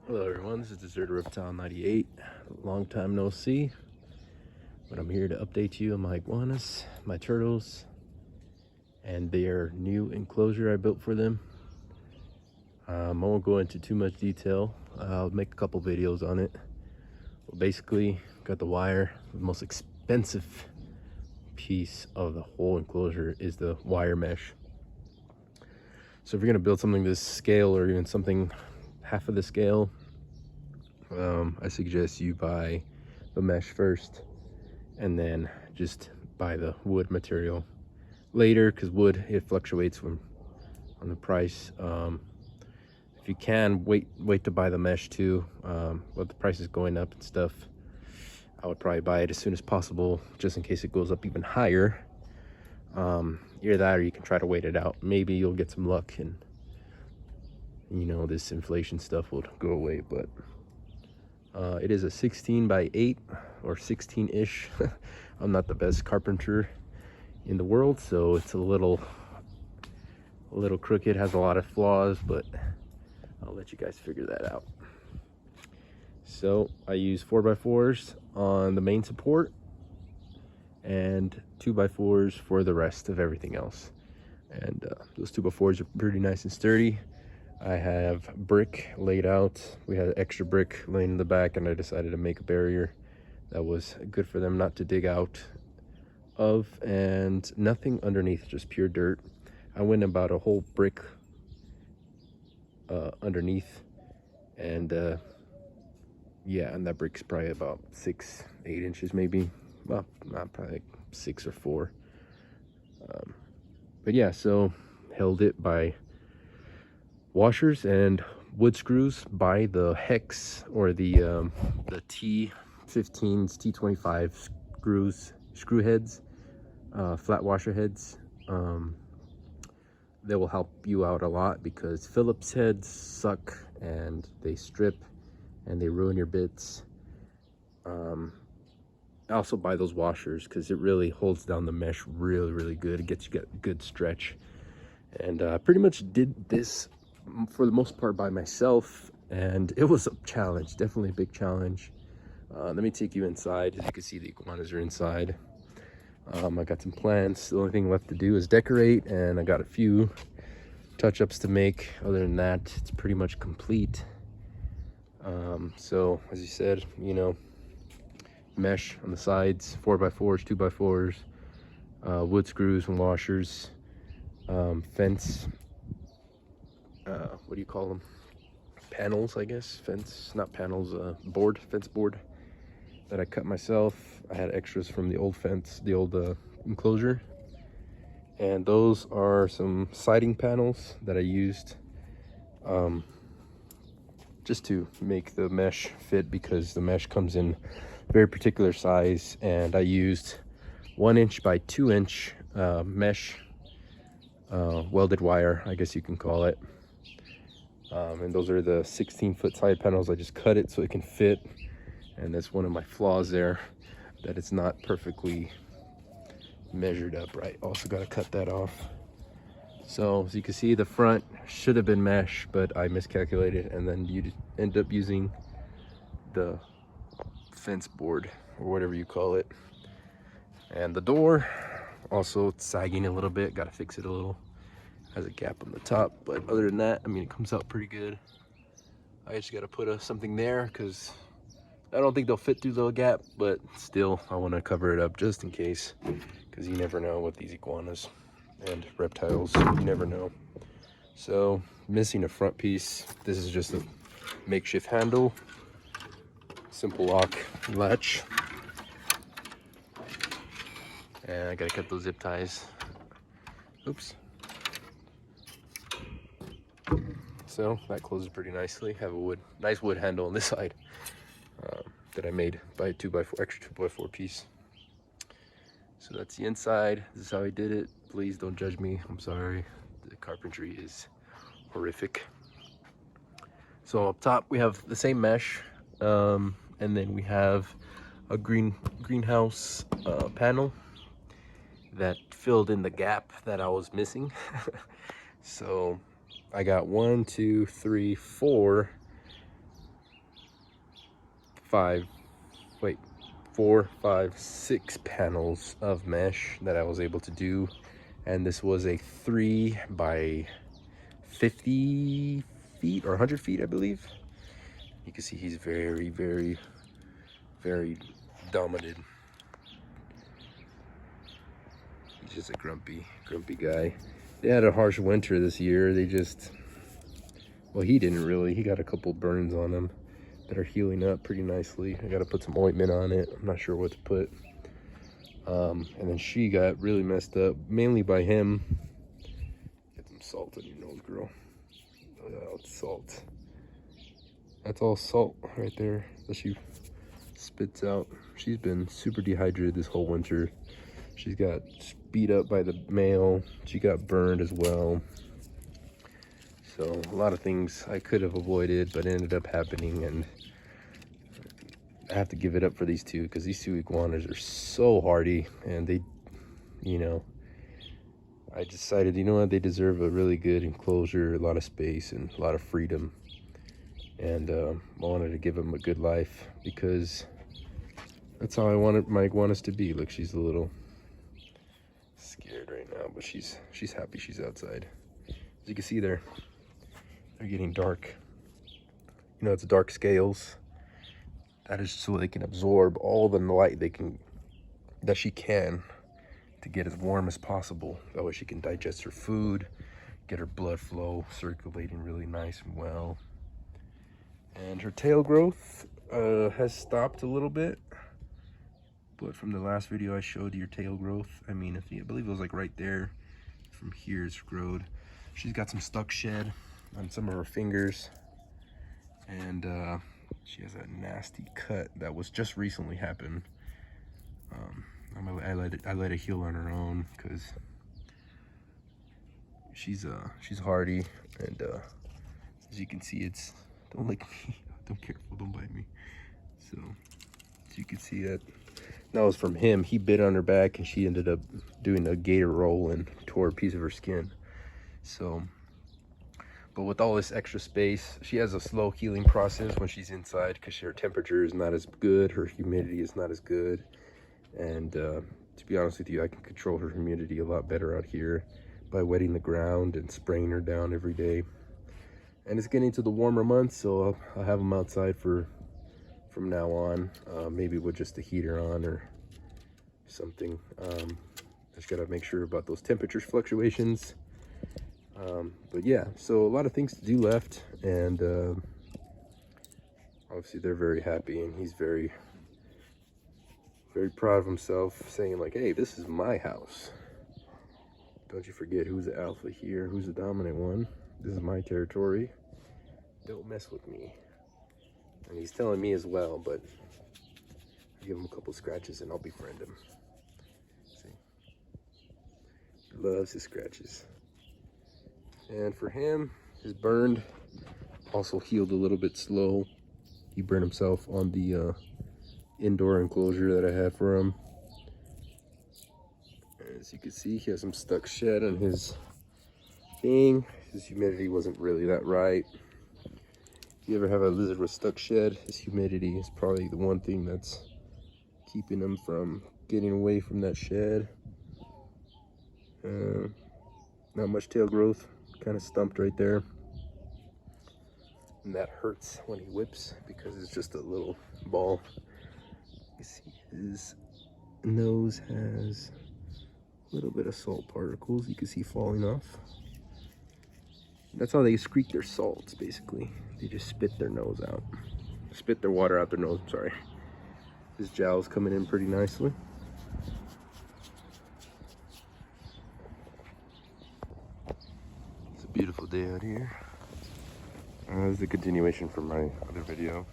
Hello everyone, this is Deserter Reptile 98. Long time no see, but I'm here to update you on my iguanas, my turtles, and their new enclosure I built for them. I won't go into too much detail. I'll make a couple videos on it. But basically, got the wire. The most expensive piece of the whole enclosure is the wire mesh. So if you're gonna build something this scale or even something half of the scale, I suggest you buy the mesh first and then just buy the wood material later, because wood, it fluctuates on the price. If you can, wait to buy the mesh too, but the price is going up and stuff. I would probably buy it as soon as possible just in case it goes up even higher. Either that or you can try to wait it out. Maybe you'll get some luck and this inflation stuff will go away. But it is a 16 by 8 or 16-ish. I'm not the best carpenter in the world, so it's a little crooked, has a lot of flaws, but I'll let you guys figure that out. So I use 4x4s on the main support and 2x4s for the rest of everything else. And those 2x4s are pretty nice and sturdy. I have brick laid out. We had extra brick laying in the back, and I decided to make a barrier that was good for them not to dig out of, and nothing underneath, just pure dirt. I went about a whole brick underneath, and yeah, and that brick's probably about 6-8 inches, maybe. Well, not probably like 6 or 4. But yeah, so held it by washers and wood screws by the hex, or the T15s, T25 screw heads, flat washer heads. They will help you out a lot because Phillips heads suck and they strip and they ruin your bits. I also buy those washers because it really holds down the mesh really good. It gets you a good stretch. And I pretty much did this for the most part by myself, and it was a challenge, definitely a big challenge. Let me take you inside. As you can see, the iguanas are inside. I got some plants. The only thing left to do is decorate, and I got a few touch-ups to make. Other than that, it's pretty much complete. So as you said, mesh on the sides, 4x4s, 2x4s, wood screws and washers, fence, what do you call them, panels, I guess. Fence, not panels, fence board that I cut myself. I had extras from the old fence, the old enclosure, and those are some siding panels that I used just to make the mesh fit, because the mesh comes in very particular size, and I used 1 inch by 2 inch mesh, welded wire, I guess you can call it. And those are the 16-foot side panels. I just cut it so it can fit, and that's one of my flaws there, that it's not perfectly measured up right. Also got to cut that off. So as you can see, the front should have been mesh, but I miscalculated, and then you end up using the fence board or whatever you call it. And the door also sagging a little bit, got to fix it a little. Has a gap on the top, but other than that, I mean, it comes out pretty good. I just got to put something there because I don't think they'll fit through the gap, but still I want to cover it up just in case, because you never know with these iguanas and reptiles, you never know. So missing a front piece. This is just a makeshift handle, simple lock latch, and I gotta cut those zip ties. Oops. So that closes pretty nicely. Have a nice wood handle on this side that I made by a 2x4, extra 2x4 piece. So that's the inside. This is how I did it. Please don't judge me. I'm sorry. The carpentry is horrific. So up top we have the same mesh, and then we have a greenhouse panel that filled in the gap that I was missing. So I got 1, 2, 3, 4 4, 5, 6 panels of mesh that I was able to do. And this was a 3 by 50 feet or 100 feet, I believe. You can see he's very, very, very dominant. He's just a grumpy guy. They had a harsh winter this year. Well, he didn't really. He got a couple burns on him that are healing up pretty nicely. I got to put some ointment on it. I'm not sure what to put. And then she got really messed up, mainly by him. Get some salt on your nose, girl. Oh, it's salt. That's all salt right there that she spits out. She's been super dehydrated this whole winter. She's got beat up by the male. She got burned as well. So a lot of things I could have avoided, but ended up happening, and I have to give it up for these two, because these 2 iguanas are so hardy, and they, you know, I decided, you know what, they deserve a really good enclosure, a lot of space, and a lot of freedom. And I wanted to give them a good life, because that's how I wanted my iguanas to be. Look, she's a little scared right now, but she's happy she's outside. As you can see, they're getting dark. You know, it's dark scales. That is so they can absorb all the light that she can, to get as warm as possible. That way she can digest her food, get her blood flow circulating really nice and well. And her tail growth has stopped a little bit. But from the last video I showed you, your tail growth, I mean, I believe it was like right there. From here it's growed. She's got some stuck shed on some of her fingers. And she has a nasty cut that was just recently happened. I let it heal on her own, because she's hardy, and as you can see, it's, don't lick me, don't, careful, don't bite me. So as you can see, that was from him. He bit on her back, and she ended up doing a gator roll and tore a piece of her skin. So, but with all this extra space, she has a slow healing process when she's inside, because her temperature is not as good, her humidity is not as good. And to be honest with you, I can control her humidity a lot better out here by wetting the ground and spraying her down every day. And it's getting to the warmer months, so I'll have them outside from now on, maybe with just a heater on or something. Just gotta make sure about those temperature fluctuations. But yeah, so a lot of things to do left, and obviously they're very happy, and he's very, very proud of himself, saying like, hey, this is my house. Don't you forget who's the alpha here, who's the dominant one. This is my territory. Don't mess with me. And he's telling me as well, but I'll give him a couple scratches and I'll befriend him. See? He loves his scratches. And for him, his burn also healed a little bit slow. He burned himself on the indoor enclosure that I had for him. As you can see, he has some stuck shed on his thing. His humidity wasn't really that right. If you ever have a lizard with stuck shed, his humidity is probably the one thing that's keeping him from getting away from that shed. Not much tail growth, kind of stumped right there. And that hurts when he whips, because it's just a little ball. You see his nose has a little bit of salt particles you can see falling off. That's how they excrete their salts, basically. They just spit their nose out. Spit their water out their nose, I'm sorry. His jowl's coming in pretty nicely. It's a beautiful day out here. This is a continuation from my other video.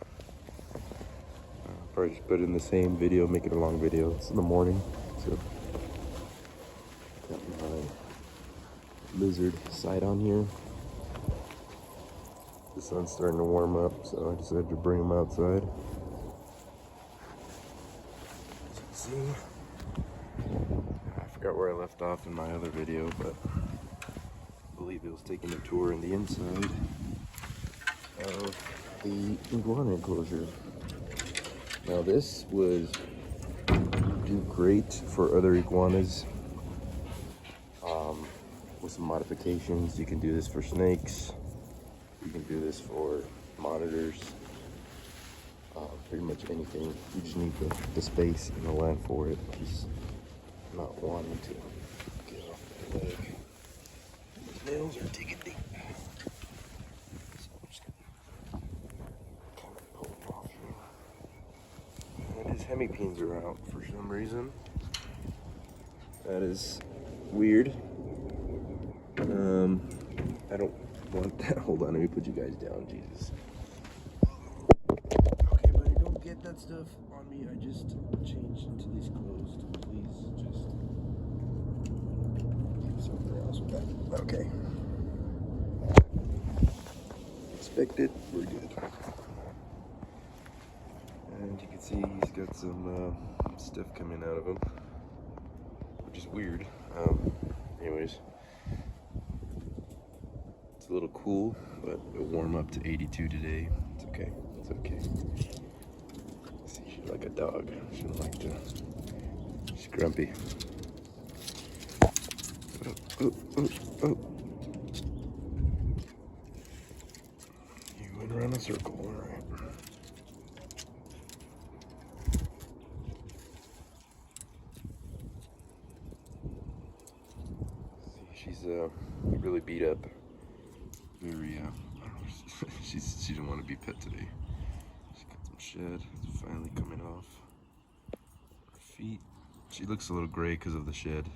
Probably just put it in the same video, make it a long video. It's in the morning, so got my lizard sight on here. The sun's starting to warm up, so I decided to bring him outside. As you can see, I forgot where I left off in my other video, but I believe it was taking a tour in the inside of the iguana enclosure. Now this would do great for other iguanas. With some modifications, you can do this for snakes. You can do this for monitors. Pretty much anything. You just need the space and the land for it. Just not wanting to get off the leg. These nails are digging deep. So I'm just gonna kind of pull them off here. And his hemipines are out for some reason. That is weird. I don't want that. Hold on, let me put you guys down, Jesus. Okay, buddy, don't get that stuff on me. I just changed into these clothes. Please just do something else with that. Okay. Expected, we're good. And you can see he's got some stuff coming out of him, which is weird. Anyways. It's a little cool, but it'll warm up to 82 today. It's okay. It's okay. See, she's like a dog. She don't like to. She's grumpy. Oh. You went around a circle, all right. See, she's really beat up. Very, she didn't want to be pet today. She's got some shed. It's finally coming off her feet. She looks a little gray because of the shed.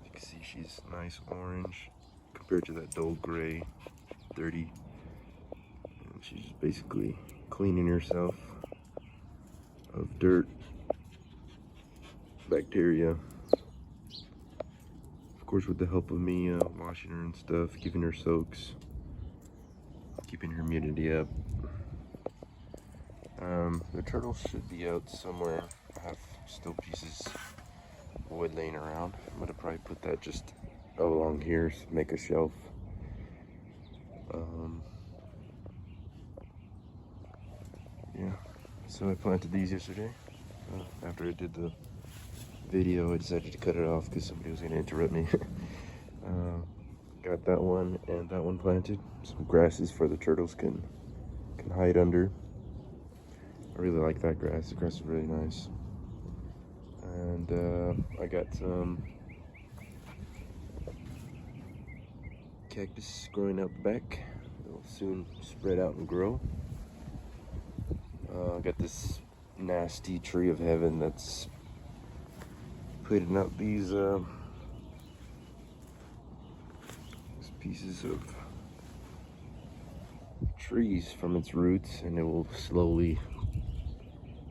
You can see she's nice orange compared to that dull gray, dirty. And she's just basically cleaning herself of dirt, bacteria. Of course, with the help of me washing her and stuff, giving her soaks, keeping her immunity up. The turtles should be out somewhere. I have still pieces of wood laying around. I'm gonna probably put that just along here, make a shelf. Yeah, so I planted these yesterday. After I did the video, I decided to cut it off because somebody was going to interrupt me. Got that one and that one planted. Some grasses for the turtles can hide under. I really like that grass. The grass is really nice. And I got some cactus growing out the back. They'll soon spread out and grow. I got this nasty tree of heaven that's putting out these pieces of trees from its roots, and it will slowly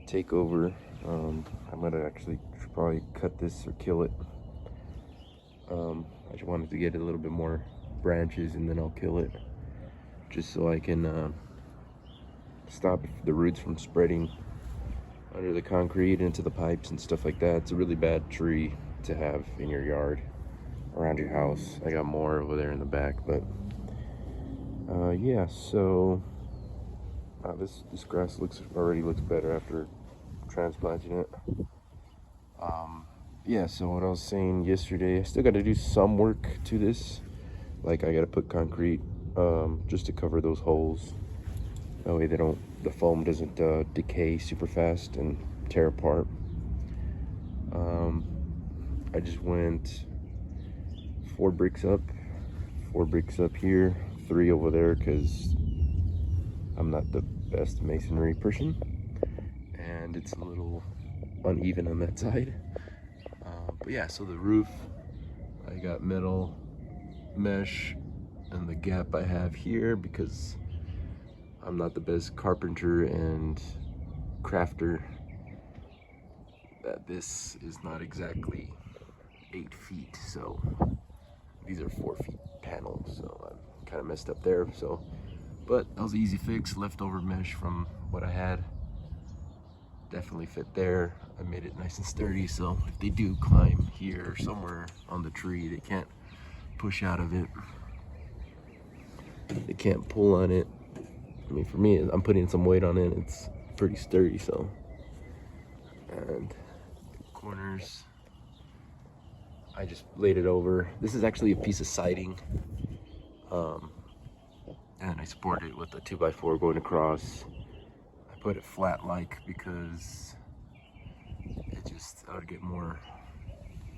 take over. I'm gonna actually probably cut this or kill it. I just wanted to get a little bit more branches, and then I'll kill it, just so I can stop the roots from spreading under the concrete into the pipes and stuff like that. It's a really bad tree to have in your yard, around your house. I got more over there in the back, but yeah. So this grass already looks better after transplanting it. Yeah. So what I was saying yesterday, I still got to do some work to this. Like I got to put concrete just to cover those holes. That way the foam doesn't decay super fast and tear apart. I just went 4 bricks up here, 3 over there, because I'm not the best masonry person, and it's a little uneven on that side. But yeah, so the roof, I got metal mesh, and the gap I have here, because I'm not the best carpenter and crafter, that this is not exactly 8 feet, so these are 4 feet panels, so I'm kind of messed up there. So, but that was an easy fix. Leftover mesh from what I had definitely fit there. I made it nice and sturdy, so if they do climb here or somewhere on the tree, they can't push out of it. They can't pull on it. I mean, for me, I'm putting some weight on it. It's pretty sturdy. So, and corners, I just laid it over. This is actually a piece of siding, and I supported it with a 2x4 going across. I put it flat like because I would get more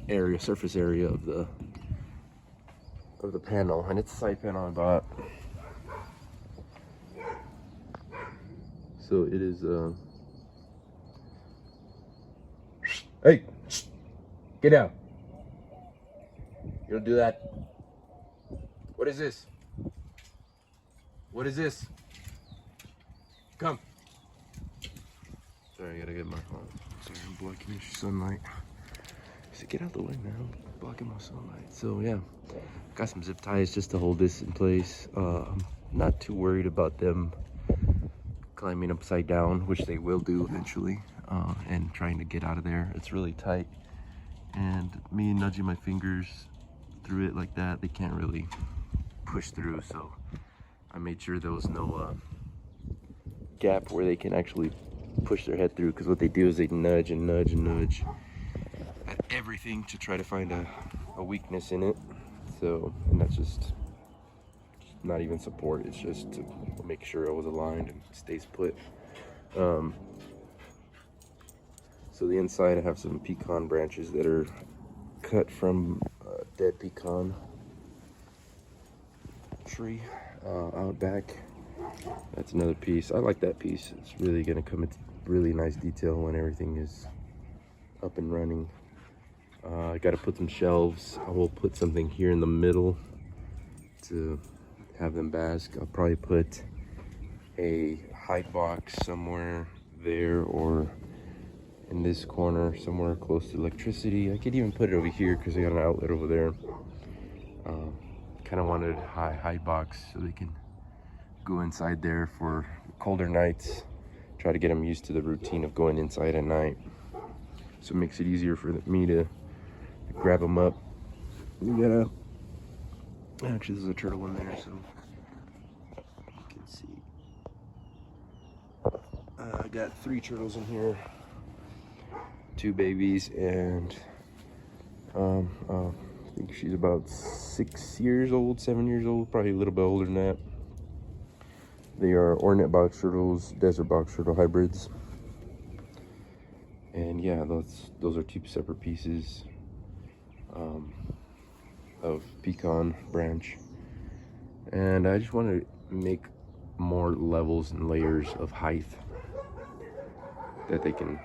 area, surface area of the panel, and it's a side panel I bought. So it is hey, get out. You don't do that. What is this? What is this? Come. Sorry, I gotta get my phone. Sorry, I'm blocking your sunlight. So get out the way, man. I'm blocking my sunlight. So yeah, got some zip ties just to hold this in place. I'm not too worried about them climbing upside down, which they will do eventually, and trying to get out of there. It's really tight, and me nudging my fingers through it like that, they can't really push through. So I made sure there was no gap where they can actually push their head through, because what they do is they nudge and nudge and nudge at everything to try to find a weakness in it. So, and that's just not even support, it's just to make sure it was aligned and stays put. So the inside, I have some pecan branches that are cut from a dead pecan tree out back. That's another piece. I like that piece. It's really gonna come into really nice detail when everything is up and running. I gotta put some shelves. I will put something here in the middle to have them bask. I'll probably put a hide box somewhere there, or in this corner somewhere close to electricity. I could even put it over here because I got an outlet over there. Kind of wanted a hide box so they can go inside there for colder nights. Try to get them used to the routine of going inside at night, so it makes it easier for me to grab them up. Actually, there's a turtle in there, so you can see. I got 3 turtles in here, 2 babies, and I think she's about 6 years old, 7 years old, probably a little bit older than that. They are ornate box turtles, desert box turtle hybrids. And yeah, those are 2 separate pieces of pecan branch. And I just want to make more levels and layers of height that they can